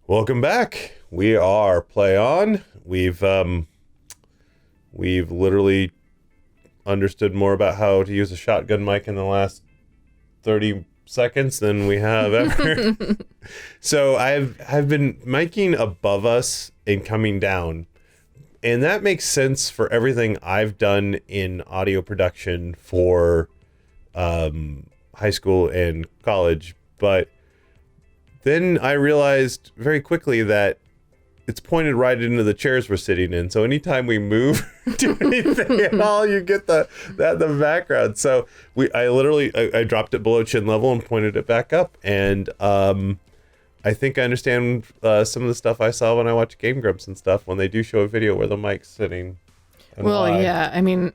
Welcome back. We are Play On. We've literally understood more about how to use a shotgun mic in the last 30 seconds than we have ever. So I've been miking above us and coming down. And that makes sense for everything I've done in audio production for high school and college, but then I realized very quickly that it's pointed right into the chairs we're sitting in. So anytime we move to anything at all, you get the background. So I dropped it below chin level and pointed it back up. And I think I understand some of the stuff I saw when I watch Game Grumps and stuff when they do show a video where the mic's sitting. Well, why. Yeah, I mean,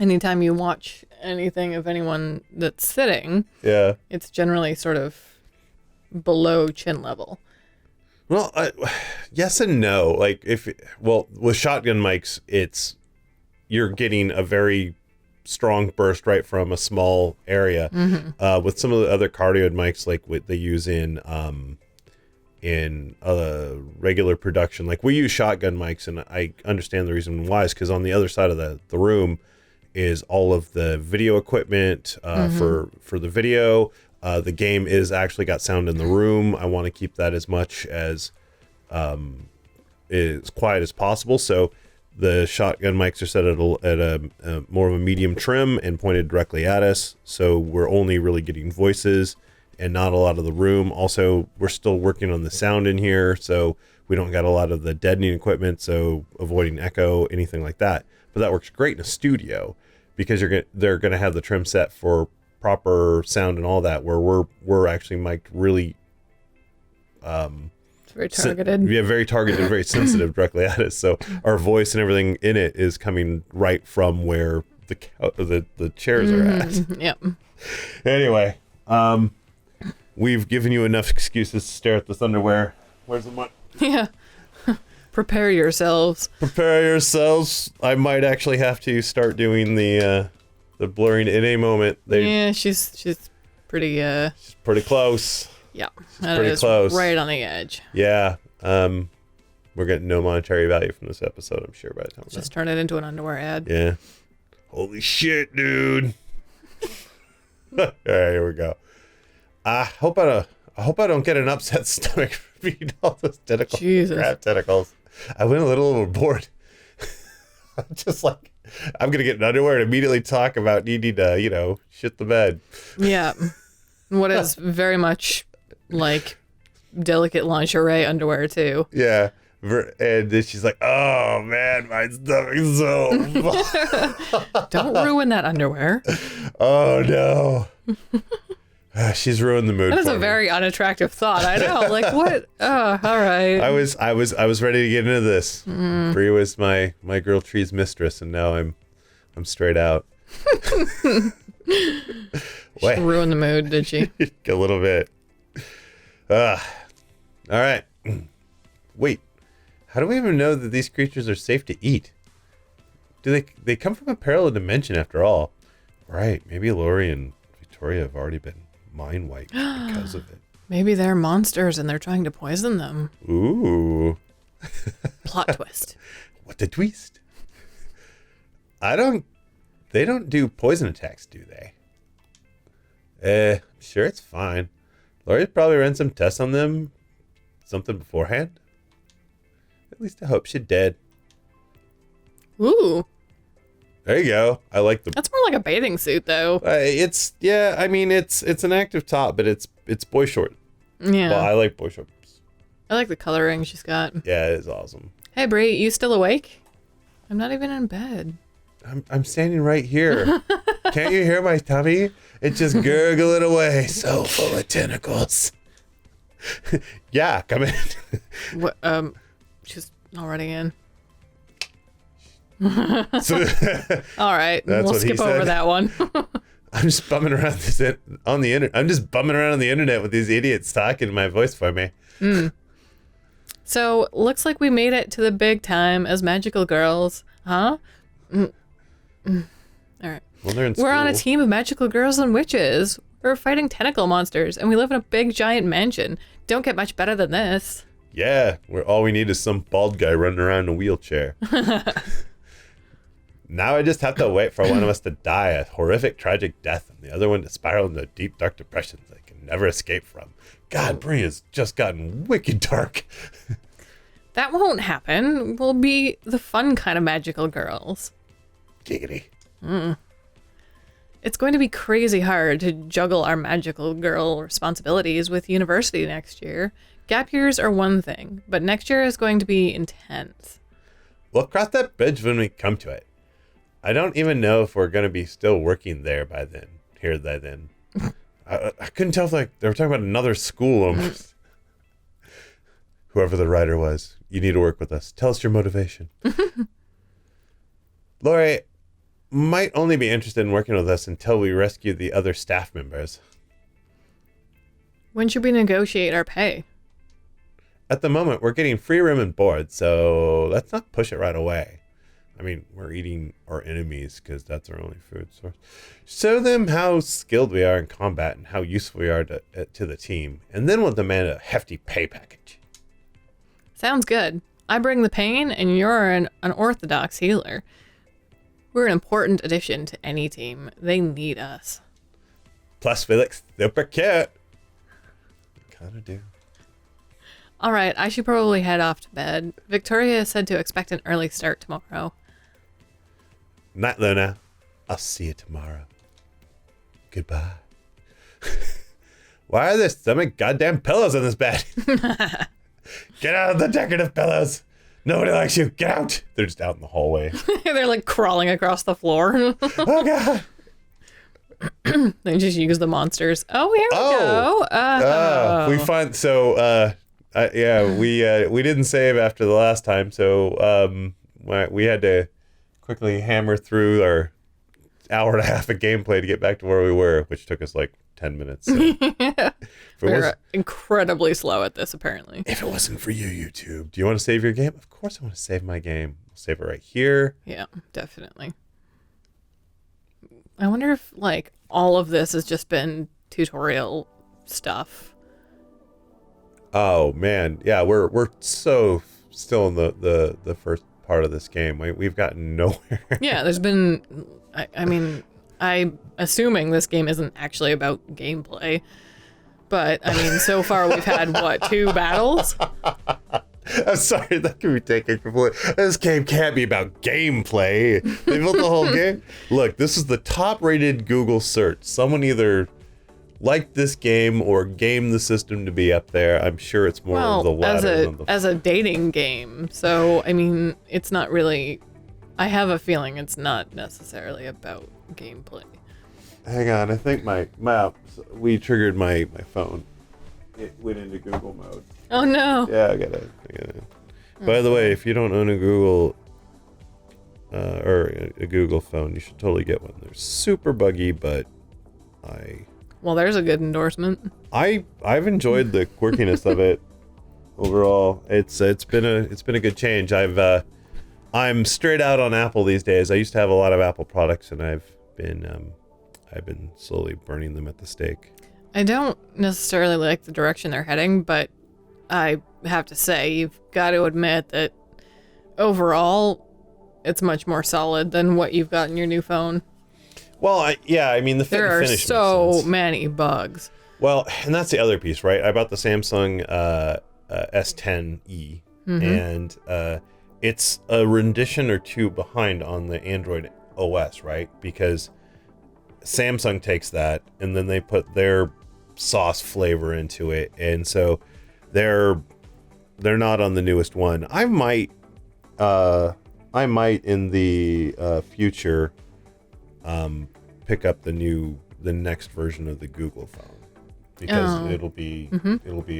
anytime you watch anything of anyone that's sitting, yeah, it's generally sort of below chin level. Well, yes and no. Like with shotgun mics, you're getting a very strong burst right from a small area. Mm-hmm. With some of the other cardioid mics, like what they use in regular production, like we use shotgun mics, and I understand the reason why is because on the other side of the room is all of the video equipment for the video. The game is actually got sound in the room. I want to keep that as much as quiet as possible. So the shotgun mics are set at a more of a medium trim and pointed directly at us. So we're only really getting voices and not a lot of the room. Also, we're still working on the sound in here, so we don't got a lot of the deadening equipment, so avoiding echo, anything like that. But that works great in a studio because they're going to have the trim set for proper sound and all that, where we're actually mic'd really it's very targeted. Very targeted, very sensitive directly at us. So our voice and everything in it is coming right from where the chairs are at. Yep. Anyway, we've given you enough excuses to stare at this underwear. Where's the money? Yeah. Prepare yourselves. Prepare yourselves. I might actually have to start doing the blurring in a moment. Yeah, she's pretty she's pretty close. Yeah, she's pretty close. Right on the edge. Yeah. We're getting no monetary value from this episode, I'm sure, by the time just turn it into an underwear ad. Yeah. Holy shit, dude. All right, here we go. I hope I don't get an upset stomach for eating all those tentacles. Jesus. Crab tentacles. I went a little overboard. I'm just like, I'm gonna get an underwear and immediately talk about needing to, shit the bed. Yeah. What is very much like delicate lingerie underwear too. Yeah. And then she's like, oh man, my stomach's so Don't ruin that underwear. Oh no. She's ruined the mood. That is a very unattractive thought. I know. Like what? Oh, all right. I was ready to get into this. Brie was my girl tree's mistress, and now I'm straight out. She ruined the mood, did she? A little bit. All right. Wait. How do we even know that these creatures are safe to eat? Do they come from a parallel dimension after all? Right. Maybe Lori and Victoria have already been mind wiped because of it. Maybe they're monsters and they're trying to poison them. Ooh. Plot twist. What a twist. They don't do poison attacks, do they? Sure, it's fine. Lori probably ran some tests on them. Something beforehand. At least I hope she's dead. Ooh. There you go. I like the... That's more like a bathing suit, though. It's an active top, but it's boy short. Yeah. Well, I like boy shorts. I like the coloring she's got. Yeah, it is awesome. Hey, Brie, you still awake? I'm not even in bed. I'm standing right here. Can't you hear my tummy? It's just gurgling away, so full of tentacles. Yeah, come in. What? She's already in. So, all right, we'll skip over that one. I'm just bumming around on the internet. I'm just bumming around on the internet with these idiots talking my voice for me. So looks like we made it to the big time as magical girls, huh? All right. Well, they're in school. We're on a team of magical girls and witches. We're fighting tentacle monsters, and we live in a big, giant mansion. Don't get much better than this. Yeah, all we need is some bald guy running around in a wheelchair. Now I just have to wait for one of us to die a horrific, tragic death, and the other one to spiral into deep, dark depressions they can never escape from. God, Brie has just gotten wicked dark. That won't happen. We'll be the fun kind of magical girls. Giggity. It's going to be crazy hard to juggle our magical girl responsibilities with university next year. Gap years are one thing, but next year is going to be intense. We'll cross that bridge when we come to it. I don't even know if we're going to be still working there by then. I couldn't tell if they were talking about another school almost. Whoever the writer was, you need to work with us. Tell us your motivation. Lori might only be interested in working with us until we rescue the other staff members. When should we negotiate our pay? At the moment, we're getting free room and board, so let's not push it right away. I mean, we're eating our enemies because that's our only food source. Show them how skilled we are in combat and how useful we are to the team, and then we'll demand a hefty pay package. Sounds good. I bring the pain, and you're an unorthodox healer. We're an important addition to any team. They need us. Plus, we look super cute. Kind of do. All right, I should probably head off to bed. Victoria said to expect an early start tomorrow. Night, Luna. I'll see you tomorrow. Goodbye. Why are there so many goddamn pillows in this bed? Get out of the decorative pillows. Nobody likes you. Get out. They're just out in the hallway. They're like crawling across the floor. Oh, God. They just use the monsters. Oh, here we go. We find we didn't save after the last time, so we had to quickly hammer through our hour and a half of gameplay to get back to where we were, which took us like 10 minutes. So. We're incredibly slow at this, apparently. If it wasn't for you, YouTube, do you want to save your game? Of course I want to save my game. I'll save it right here. Yeah, definitely. I wonder if like all of this has just been tutorial stuff. Oh man, yeah, we're so still in the first part of this game. We've gotten nowhere. Yeah, there's been. I mean, I'm assuming this game isn't actually about gameplay, but I mean, so far we've had what, 2 battles? I'm sorry, that can be taken completely. This game can't be about gameplay. They built the whole game. Look, this is the top-rated Google search. Someone either liked this game or gamed the system to be up there. I'm sure it's more of the latter than the as a dating game. So I mean, it's not really. I have a feeling it's not necessarily about gameplay. Hang on, I think we triggered my phone. It went into Google mode. Oh no. Yeah, I got it. By the way, if you don't own a Google or a Google phone, you should totally get one. They're super buggy, but Well, there's a good endorsement. I've enjoyed the quirkiness of it overall. It's been a good change. I'm straight out on Apple these days. I used to have a lot of Apple products, and I've been slowly burning them at the stake. I don't necessarily like the direction they're heading, but I have to say, you've got to admit that overall, it's much more solid than what you've got in your new phone. Well, I mean, the fit and finish There are so makes sense. many bugs. Well, and that's the other piece, right? I bought the Samsung S10e, and it's a rendition or two behind on the Android OS, right? Because Samsung takes that and then they put their sauce flavor into it, and so they're not on the newest one. I might in the future pick up the next version of the Google phone, because it'll be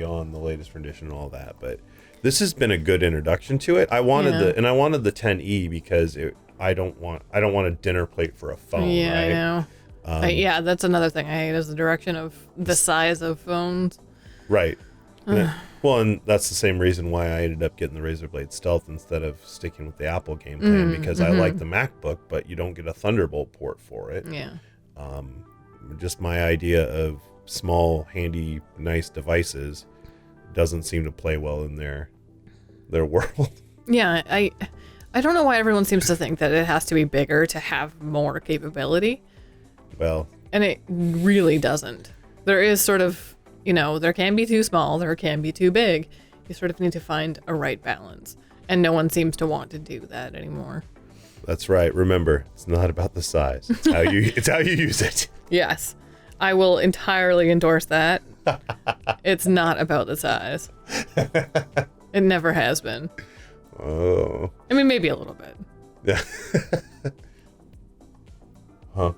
on the latest rendition and all that. But this has been a good introduction to it. I wanted the 10e because I don't want a dinner plate for a phone. Yeah, right? I know. That's another thing I hate, is the direction of the size of phones. Right. And that's the same reason why I ended up getting the Razer Blade Stealth instead of sticking with the Apple game plan, because I like the MacBook, but you don't get a Thunderbolt port for it. Yeah. just my idea of small, handy, nice devices doesn't seem to play well in their world. Yeah, I don't know why everyone seems to think that it has to be bigger to have more capability. Well, And it really doesn't. There is sort of, there can be too small, there can be too big. You sort of need to find a right balance. And no one seems to want to do that anymore. that's right. Remember, it's not about the size. It's how you use it. Yes, I will entirely endorse that. It's not about the size. It never has been. Oh. I mean, maybe a little bit. Yeah. Huh.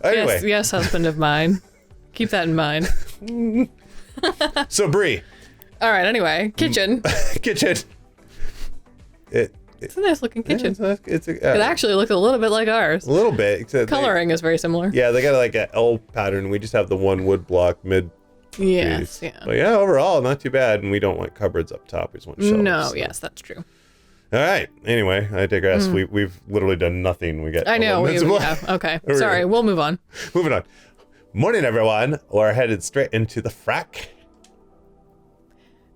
Anyway. Yes, husband of mine. Keep that in mind. So, Brie. All right, anyway, kitchen. Kitchen. It's a nice looking kitchen. It It actually looks a little bit like ours. a little bit. Except Coloring is very similar. yeah, they got like an L pattern. We just have the one wood block mid. Yes, piece. yeah. But yeah, overall, not too bad. And we don't want cupboards up top. We just want shelves. No, so. yes, that's true. All right. Anyway, I digress. We've literally done nothing. We get. I know. 11 minutes Yeah, left. okay. we Sorry, go. we'll move on. Moving on. Morning, everyone. We're headed straight into the frack.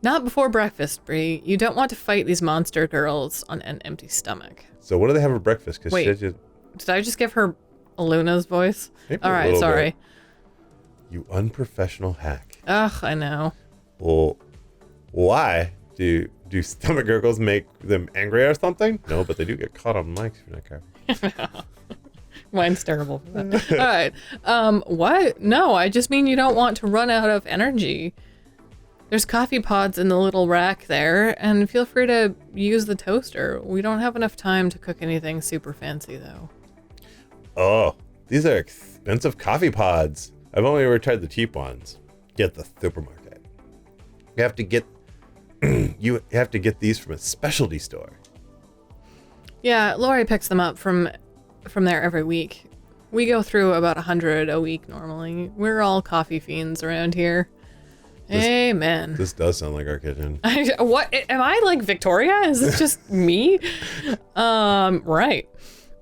Not before breakfast, Brie. You don't want to fight these monster girls on an empty stomach. So what do they have for breakfast? Because Wait. Did I just give her Alluna's voice? Maybe All a right, little sorry. bit. You unprofessional hack. Ugh, I know. Well, why do stomach gurgles make them angry or something? No, but they do get caught on mics if you're not careful. Mine's terrible for that. All right. What? No, I just mean you don't want to run out of energy. There's coffee pods in the little rack there, and feel free to use the toaster. We don't have enough time to cook anything super fancy, though. Oh, these are expensive coffee pods. I've only ever tried the cheap ones. Get the supermarket. You have to get you have to get these from a specialty store. Yeah, Lori picks them up from there every week. We go through about 100 a week normally. We're all coffee fiends around here. Amen. This does sound like our kitchen. What? Am I like Victoria? Is this just me? Right.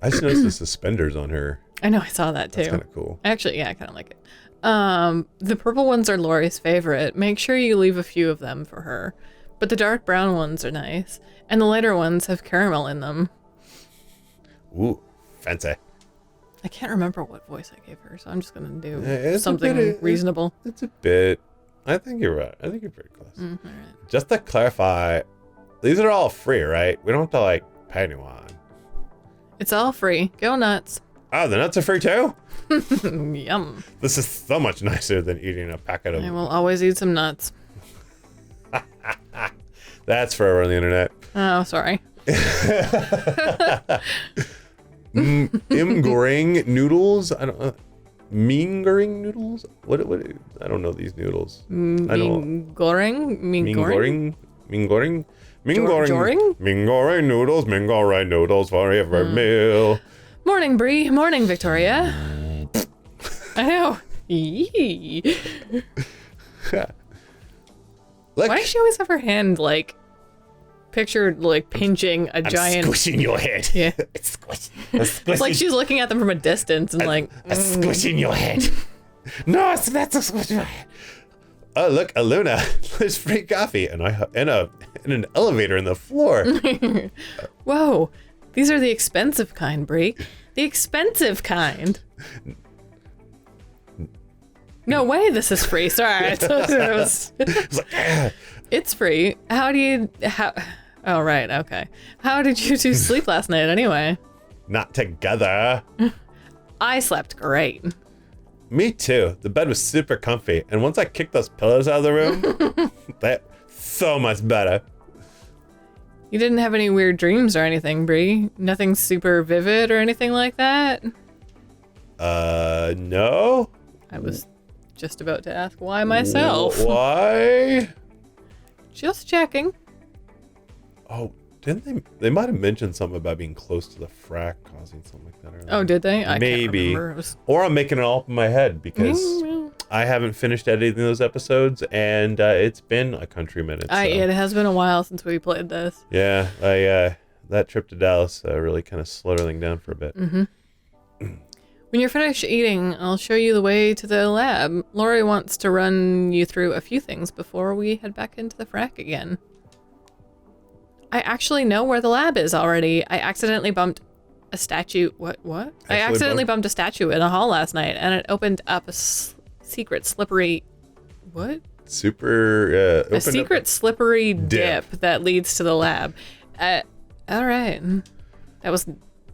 I just noticed the suspenders on her. I know, I saw that too. That's kind of cool. Actually, yeah, I kind of like it. The purple ones are Lori's favorite. Make sure you leave a few of them for her. But the dark brown ones are nice. And the lighter ones have caramel in them. Ooh, fancy. I can't remember what voice I gave her, so I'm just going to do It's something reasonable. It's a bit. I think you're right. I think you're pretty close. All right. Just to clarify, these are all free, right? We don't have to like pay anyone. It's all free. Go nuts. Oh, the nuts are free too? Yum. This is so much nicer than eating a packet of. I will always eat some nuts. That's forever on the internet. Oh, sorry. Imgoring noodles. I don't. Mingering noodles. What? I don't know these noodles. I don't. Mingoreng? Minggoring. Minggoring. Joring? Minggoring noodles. Minggoring noodles for every meal. Morning, Brie. Morning, Victoria. I know. Yee. Look, Why does she always have her hand, like, pictured, like, pinching a giant... squishing your head. Yeah. It's squishing. It's like she's looking at them from a distance and, like... Squishing your head. No, that's a squishing your head. Oh, look, Alluna. There's free coffee and an elevator in the floor. Whoa. These are the expensive kind, Brie. The expensive kind. No way this is free. Sorry. I told you it was... It's like, It's free. Oh, right. Okay. How did you two sleep last night anyway? not together. I slept great. Me too. The bed was super comfy. And once I kicked those pillows out of the room, that so much better. You didn't have any weird dreams or anything, Brie? Nothing super vivid or anything like that? No. I was just about to ask why myself. Why? Just checking. Oh, didn't they might have mentioned something about being close to the frack causing something like that earlier. Oh, did they? I Maybe. can't remember. It was... Or I'm making it all up in my head because Mm, I haven't finished editing those episodes and it's been a country minute. So. It has been a while since we played this. Yeah, that trip to Dallas really kind of slowed everything down for a bit. Mm-hmm. When you're finished eating, I'll show you the way to the lab. Lori wants to run you through a few things before we head back into the frack again. I actually know where the lab is already. I accidentally bumped a statue. What? I accidentally bumped a statue in a hall last night, and it opened up a secret slippery... What? A secret slippery dip that leads to the lab. All right.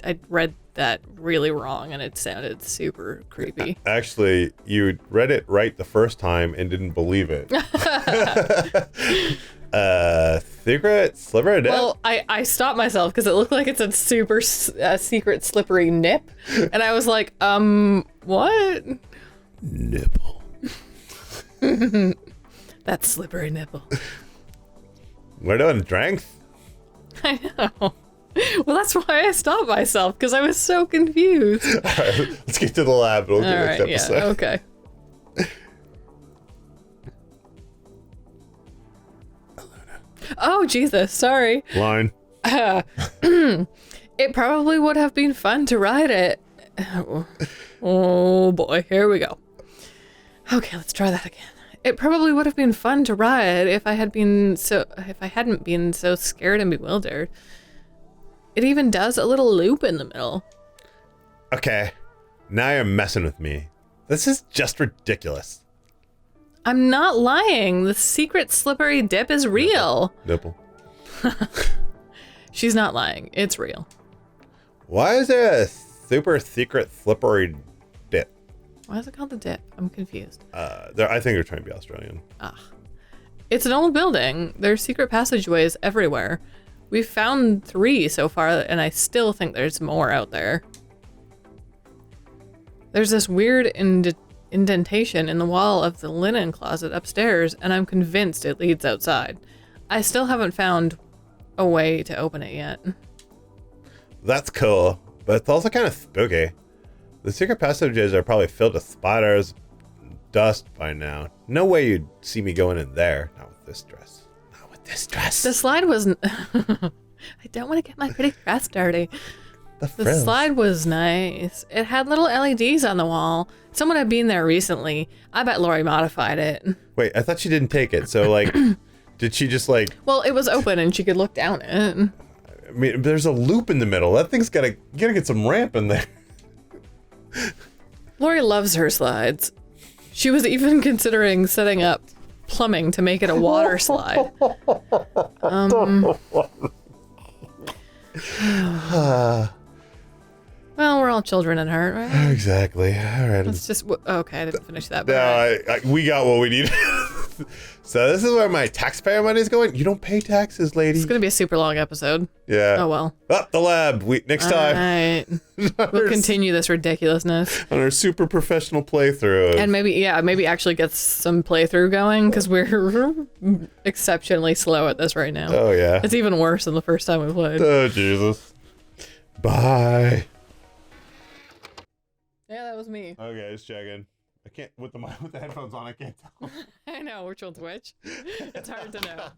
I read that really wrong, and it sounded super creepy. Actually, you read it right the first time and didn't believe it. Secret slippery dip? Well, I stopped myself because it looked like it's a super secret slippery nip. And I was like, what? Nipple. That slippery nipple. We're doing strength. I know. Well, that's why I stopped myself, because I was so confused. All right, let's get to the lab. We'll get next episode. Yeah, okay. Oh, Jesus, sorry. Line. It probably would have been fun to ride it. Oh boy, here we go. Okay, let's try that again. It probably would have been fun to ride if I hadn't been so scared and bewildered. It even does a little loop in the middle. Okay, now you're messing with me. This is just ridiculous. I'm not lying. The secret slippery dip is real. Nipple. She's not lying. It's real. Why is there a super secret slippery dip? Why is it called the dip? I'm confused. I think they're trying to be Australian. It's an old building. There's secret passageways everywhere. We've found 3 so far, and I still think there's more out there. There's this weird indentation in the wall of the linen closet upstairs, and I'm convinced it leads outside. I still haven't found a way to open it yet. That's cool, but it's also kind of spooky. The secret passages are probably filled with spiders, dust by now. No way you'd see me going in there. Not with this dress. Not with this dress. The slide was... I don't want to get my pretty dress dirty. The slide was nice. It had little LEDs on the wall. Someone had been there recently. I bet Lori modified it. Wait, I thought she didn't take it. So, like, did she just, like... Well, it was open and she could look down it. I mean, there's a loop in the middle. That thing's gotta get some ramp in there. Lori loves her slides. She was even considering setting up plumbing to make it a water slide. Well, we're all children at heart, right? Exactly. All right. Let's just... Okay, I didn't finish that. But No, we got what we needed. So this is where my taxpayer money is going. You don't pay taxes, lady. It's going to be a super long episode. Yeah. Oh, well. The lab. Next time. All right. We'll continue this ridiculousness. On our super professional playthrough. And maybe actually get some playthrough going, because we're exceptionally slow at this right now. Oh, yeah. It's even worse than the first time we played. Oh, Jesus. Bye. Yeah, that was me. Okay, just checking. I can't, with the headphones on, I can't tell. I know, which one's which. It's hard to know.